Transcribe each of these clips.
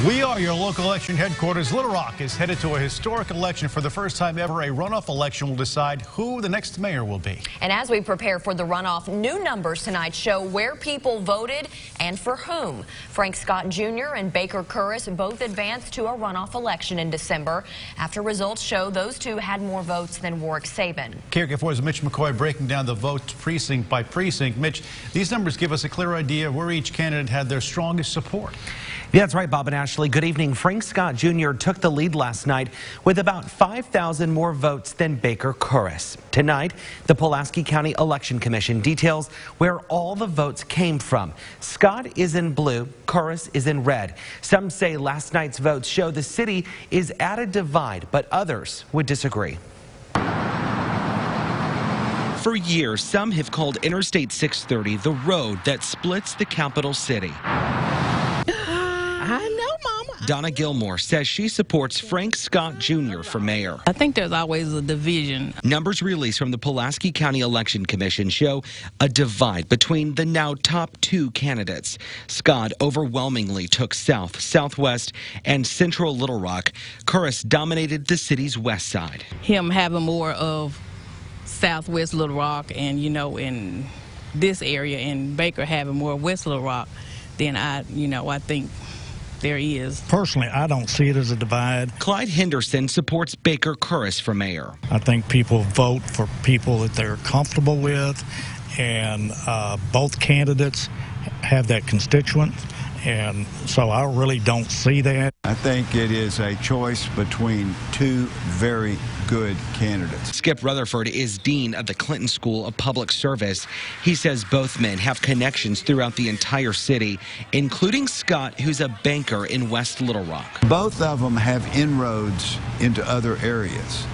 We are your local election headquarters. Little Rock is headed to a historic election. For the first time ever, a runoff election will decide who the next mayor will be. And as we prepare for the runoff, new numbers tonight show where people voted and for whom. Frank Scott Jr. and Baker Kurrus both advanced to a runoff election in December after results show those two had more votes than Warwick Sabin. KRK4's Mitch McCoy breaking down the votes precinct by precinct. Mitch, these numbers give us a clear idea of where each candidate had their strongest support. Yeah, that's right, Bob and Ashley. Good evening. Frank Scott Jr. took the lead last night with about 5,000 more votes than Baker Kurrus. Tonight, the Pulaski County Election Commission details where all the votes came from. Scott is in blue, Kurrus is in red. Some say last night's votes show the city is at a divide, but others would disagree. For years, some have called Interstate 630 the road that splits the capital city. I know, Mama. Donna Gilmore says she supports Frank Scott Jr. for mayor. I think there's always a division. Numbers released from the Pulaski County Election Commission show a divide between the now top two candidates. Scott overwhelmingly took South, Southwest, and Central Little Rock. Kurrus dominated the city's west side. Him having more of Southwest Little Rock and, in this area, and Baker having more West Little Rock than I think there is. Personally, I don't see it as a divide. Clyde Henderson supports Baker Kurrus for mayor. I think people vote for people that they're comfortable with, and both candidates have that constituent, and so I really don't see that. I think it is a choice between two very good candidates. Skip Rutherford is dean of the Clinton School of Public Service. He says both men have connections throughout the entire city, including Scott, who's a banker in West Little Rock. Both of them have inroads into other areas.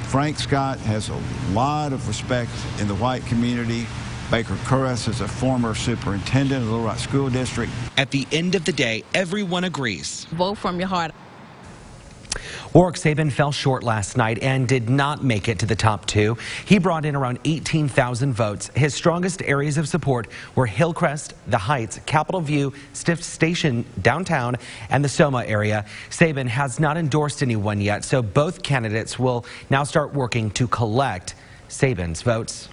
Frank Scott has a lot of respect in the white community. Baker Kurrus is a former superintendent of the Little Rock School District. At the end of the day, everyone agrees. Vote from your heart. Warwick Sabin fell short last night and did not make it to the top two. He brought in around 18,000 votes. His strongest areas of support were Hillcrest, the Heights, Capitol View, Stift Station downtown, and the Soma area. Sabin has not endorsed anyone yet, so both candidates will now start working to collect Sabin's votes.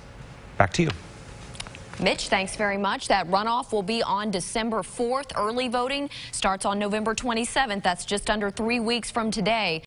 Back to you. Mitch, thanks very much. That runoff will be on December 4th. Early voting starts on November 27th. That's just under 3 weeks from today.